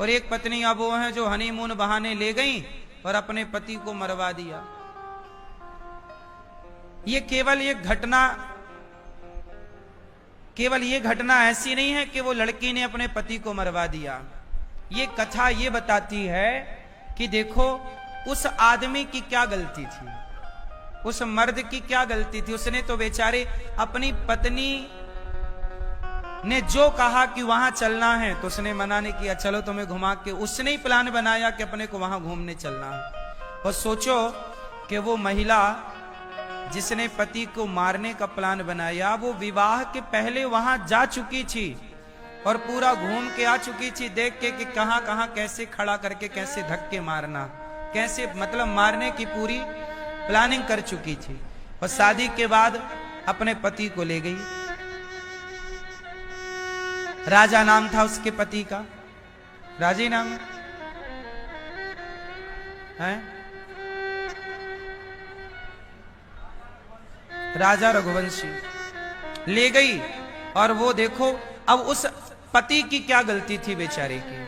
और एक पत्नी अब वो है जो हनीमून बहाने ले गई और अपने पति को मरवा दिया। ये केवल ये घटना ऐसी नहीं है कि वो लड़की ने अपने पति को मरवा दिया। ये कथा ये बताती है कि देखो उस आदमी की क्या गलती थी, उस मर्द की क्या गलती थी। उसने तो बेचारे अपनी पत्नी ने जो कहा कि वहां चलना है तो उसने मना नहीं किया, चलो तुम्हें घुमा के। उसने ही प्लान बनाया कि अपने को वहां घूमने चलना है। और सोचो कि वो महिला जिसने पति को मारने का प्लान बनाया, वो विवाह के पहले वहां जा चुकी थी और पूरा घूम के आ चुकी थी, देख के कि कहां कहां कैसे खड़ा करके कैसे धक्के मारना, कैसे मतलब मारने की पूरी प्लानिंग कर चुकी थी। और शादी के बाद अपने पति को ले गई। राजा नाम था उसके पति का, राजी नाम है, राजा रघुवंशी। ले गई और वो देखो अब उस पति की क्या गलती थी बेचारे की।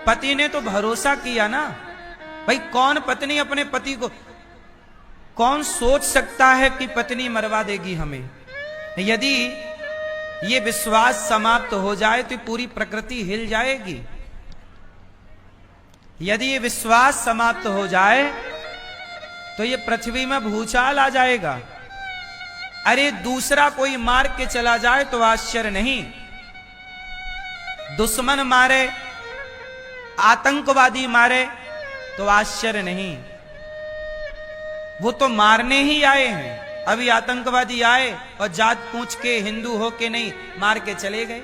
पति ने तो भरोसा किया ना भाई, कौन पत्नी अपने पति को, कौन सोच सकता है कि पत्नी मरवा देगी हमें। यदि ये विश्वास समाप्त हो जाए तो पूरी प्रकृति हिल जाएगी। यदि ये विश्वास समाप्त हो जाए तो ये पृथ्वी में भूचाल आ जाएगा। अरे दूसरा कोई मार के चला जाए तो आश्चर्य नहीं, दुश्मन मारे, आतंकवादी मारे तो आश्चर्य नहीं। वो तो मारने ही आए हैं। अभी आतंकवादी आए और जात पूछ के हिंदू हो के नहीं, मार के चले गए।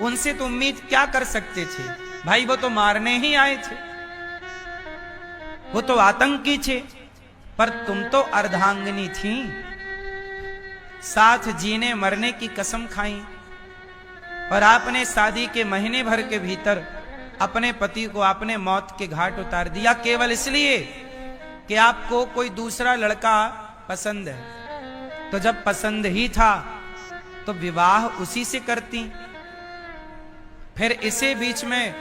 उनसे तो उम्मीद क्या कर सकते थे भाई, वो तो मारने ही आए थे, वो तो आतंकी थे। पर तुम तो अर्धांगिनी थी, साथ जीने मरने की कसम खाई और आपने शादी के महीने भर के भीतर अपने पति को आपने मौत के घाट उतार दिया, केवल इसलिए कि आपको कोई दूसरा लड़का पसंद है। तो जब पसंद ही था तो विवाह उसी से करती, फिर इसे बीच में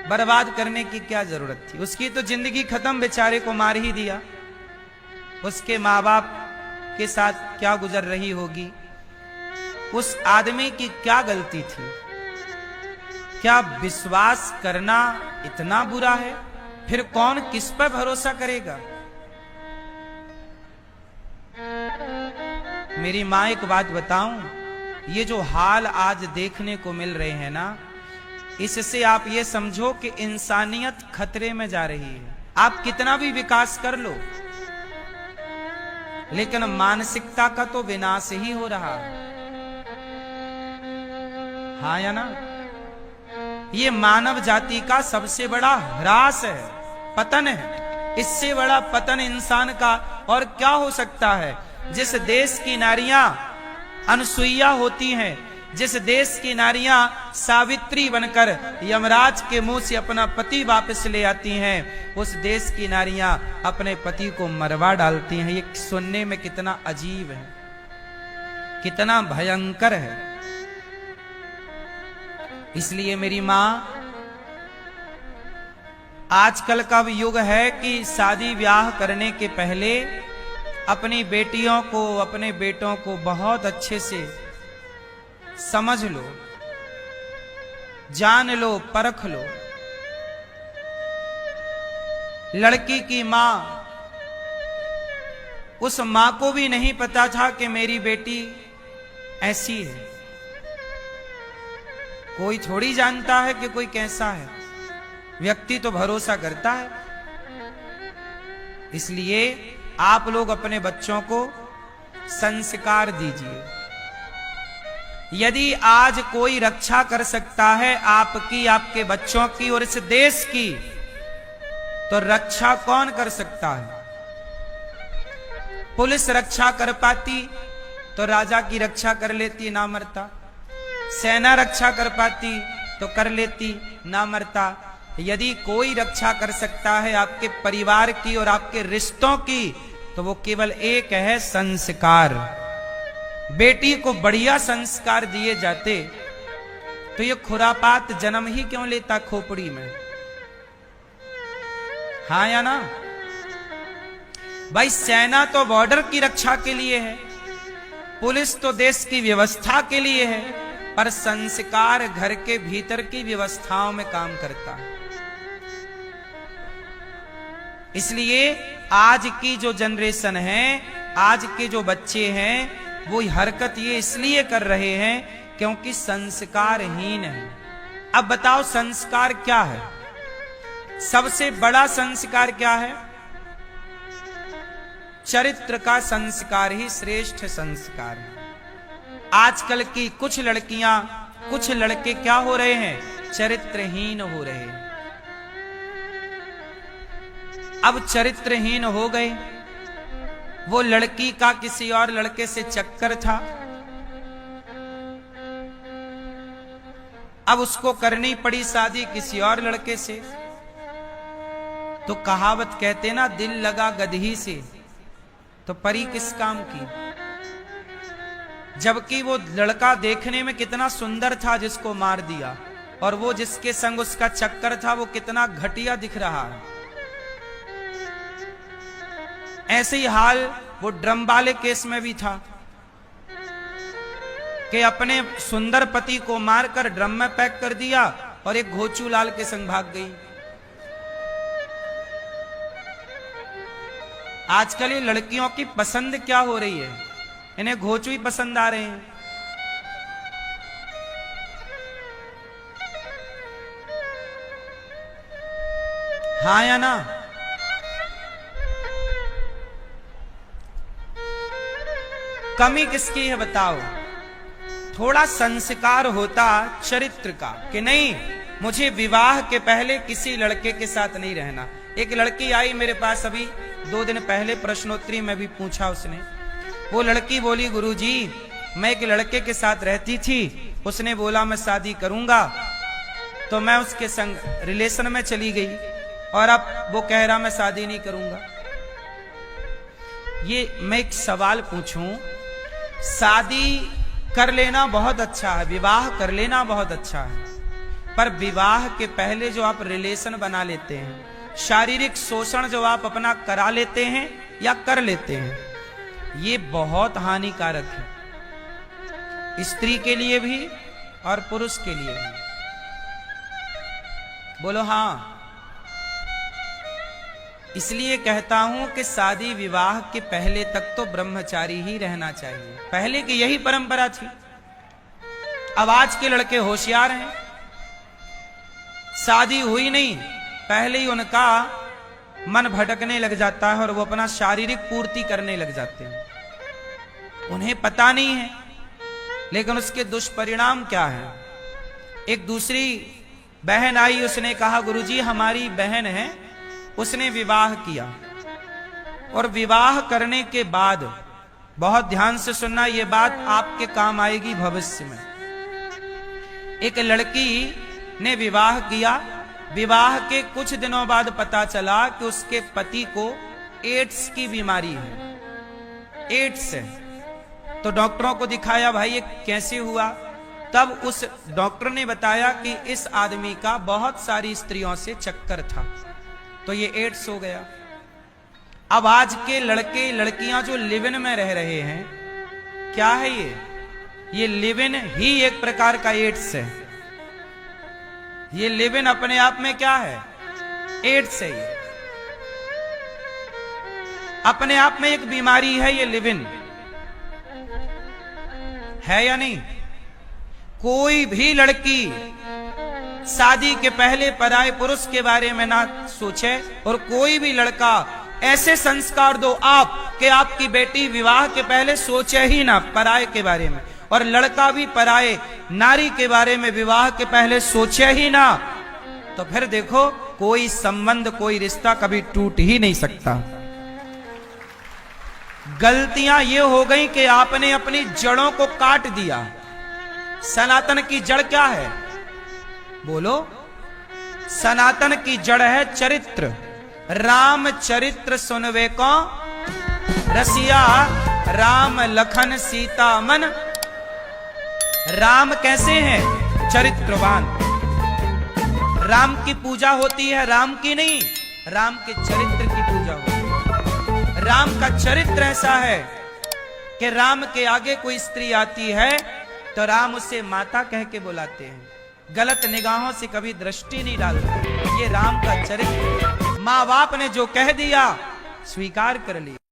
बर्बाद करने की क्या जरूरत थी। उसकी तो जिंदगी खत्म, बेचारे को मार ही दिया। उसके माँ बाप के साथ क्या गुजर रही होगी, उस आदमी की क्या गलती थी। क्या विश्वास करना इतना बुरा है? फिर कौन किस पर भरोसा करेगा। मेरी मां एक बात बताऊं, ये जो हाल आज देखने को मिल रहे हैं ना, इससे आप ये समझो कि इंसानियत खतरे में जा रही है। आप कितना भी विकास कर लो, लेकिन मानसिकता का तो विनाश ही हो रहा है। हाँ या ना? ये मानव जाति का सबसे बड़ा ह्रास है, पतन है। इससे बड़ा पतन इंसान का और क्या हो सकता है। जिस देश की नारियां अनसुईया होती हैं, जिस देश की नारियां सावित्री बनकर यमराज के मुंह से अपना पति वापस ले आती हैं, उस देश की नारियां अपने पति को मरवा डालती हैं। ये सुनने में कितना अजीब है, कितना भयंकर है। इसलिए मेरी मां, आजकल का भी युग है कि शादी ब्याह करने के पहले अपनी बेटियों को, अपने बेटों को बहुत अच्छे से समझ लो, जान लो, परख लो। लड़की की मां, उस मां को भी नहीं पता था कि मेरी बेटी ऐसी है। कोई थोड़ी जानता है कि कोई कैसा है, व्यक्ति तो भरोसा करता है। इसलिए आप लोग अपने बच्चों को संस्कार दीजिए। यदि आज कोई रक्षा कर सकता है आपकी, आपके बच्चों की और इस देश की, तो रक्षा कौन कर सकता है। पुलिस रक्षा कर पाती तो राजा की रक्षा कर लेती, ना मरता। सेना रक्षा कर पाती तो कर लेती, ना मरता। यदि कोई रक्षा कर सकता है आपके परिवार की और आपके रिश्तों की, तो वो केवल एक है, संस्कार। बेटी को बढ़िया संस्कार दिए जाते तो ये खुरापात जन्म ही क्यों लेता खोपड़ी में? हाँ या ना? भाई सेना तो बॉर्डर की रक्षा के लिए है, पुलिस तो देश की व्यवस्था के लिए है, पर संस्कार घर के भीतर की व्यवस्थाओं में काम करता है। इसलिए आज की जो जनरेशन है, आज के जो बच्चे हैं, वो हरकत ये इसलिए कर रहे हैं क्योंकि संस्कारहीन है। अब बताओ संस्कार क्या है? सबसे बड़ा संस्कार क्या है? चरित्र का संस्कार ही श्रेष्ठ संस्कार है। आजकल की कुछ लड़कियां, कुछ लड़के क्या हो रहे हैं? चरित्रहीन हो रहे हैं। अब चरित्रहीन हो गए। वो लड़की का किसी और लड़के से चक्कर था, अब उसको करनी पड़ी शादी किसी और लड़के से। तो कहावत कहते ना, दिल लगा गदही से तो परी किस काम की। जबकि वो लड़का देखने में कितना सुंदर था जिसको मार दिया, और वो जिसके संग उसका चक्कर था वो कितना घटिया दिख रहा है। ऐसे ही हाल वो ड्रम वाले केस में भी था कि अपने सुंदर पति को मारकर ड्रम में पैक कर दिया और एक घोचू लाल के संग भाग गई। आजकल ये लड़कियों की पसंद क्या हो रही है? इन्हें घोचू ही पसंद आ रहे हैं। हाँ या ना? कमी किसकी है बताओ? थोड़ा संस्कार होता चरित्र का कि नहीं, मुझे विवाह के पहले किसी लड़के के साथ नहीं रहना। एक लड़की आई मेरे पास अभी 2 दिन पहले, प्रश्नोत्तरी में भी पूछा उसने। वो लड़की बोली, गुरुजी मैं एक लड़के के साथ रहती थी, उसने बोला मैं शादी करूंगा, तो मैं उसके संग रिलेशन में चली गई और अब वो कह रहा मैं शादी नहीं करूंगा। ये मैं एक सवाल पूछूं, शादी कर लेना बहुत अच्छा है, विवाह कर लेना बहुत अच्छा है, पर विवाह के पहले जो आप रिलेशन बना लेते हैं, शारीरिक शोषण जो आप अपना करा लेते हैं या कर लेते हैं, ये बहुत हानिकारक है, स्त्री के लिए भी और पुरुष के लिए भी। बोलो हाँ। इसलिए कहता हूं कि शादी विवाह के पहले तक तो ब्रह्मचारी ही रहना चाहिए। पहले की यही परंपरा थी। अब आज के लड़के होशियार हैं, शादी हुई नहीं पहले ही उनका मन भटकने लग जाता है और वो अपना शारीरिक पूर्ति करने लग जाते हैं। उन्हें पता नहीं है, लेकिन उसके दुष्परिणाम क्या है। एक दूसरी बहन आई, उसने कहा गुरुजी हमारी बहन है, उसने विवाह किया और विवाह करने के बाद, बहुत ध्यान से सुनना, यह बात आपके काम आएगी भविष्य में। एक लड़की ने विवाह किया, विवाह के कुछ दिनों बाद पता चला कि उसके पति को एड्स की बीमारी है, एड्स है। तो डॉक्टरों को दिखाया, भाई ये कैसे हुआ? तब उस डॉक्टर ने बताया कि इस आदमी का बहुत सारी स्त्रियों से चक्कर था, तो ये एड्स हो गया। अब आज के लड़के लड़कियां जो लिव इन में रह रहे हैं, क्या है ये लिव इन ही एक प्रकार का एड्स है। ये लिव इन अपने आप में क्या है? एड्स है। ये अपने आप में एक बीमारी है, ये लिव इन है या नहीं? कोई भी लड़की शादी के पहले पराये पुरुष के बारे में ना सोचे, और कोई भी लड़का ऐसे संस्कार दो आप कि आपकी बेटी विवाह के पहले सोचे ही ना पराये के बारे में, और लड़का भी पराये नारी के बारे में विवाह के पहले सोचे ही ना, तो फिर देखो कोई संबंध, कोई रिश्ता कभी टूट ही नहीं सकता। गलतियां ये हो गई कि आपने अपनी जड़ों को काट दिया। सनातन की जड़ क्या है? बोलो। सनातन की जड़ है चरित्र। राम चरित्र सुनवे को रसिया, राम लखन सीता मन। राम कैसे हैं? चरित्रवान। राम की पूजा होती है, राम की नहीं, राम के चरित्र की पूजा होती है। राम का चरित्र ऐसा है कि राम के आगे कोई स्त्री आती है तो राम उसे माता कह के बुलाते हैं, गलत निगाहों से कभी दृष्टि नहीं डालते। ये राम का चरित्र। माँ बाप ने जो कह दिया स्वीकार कर लिया।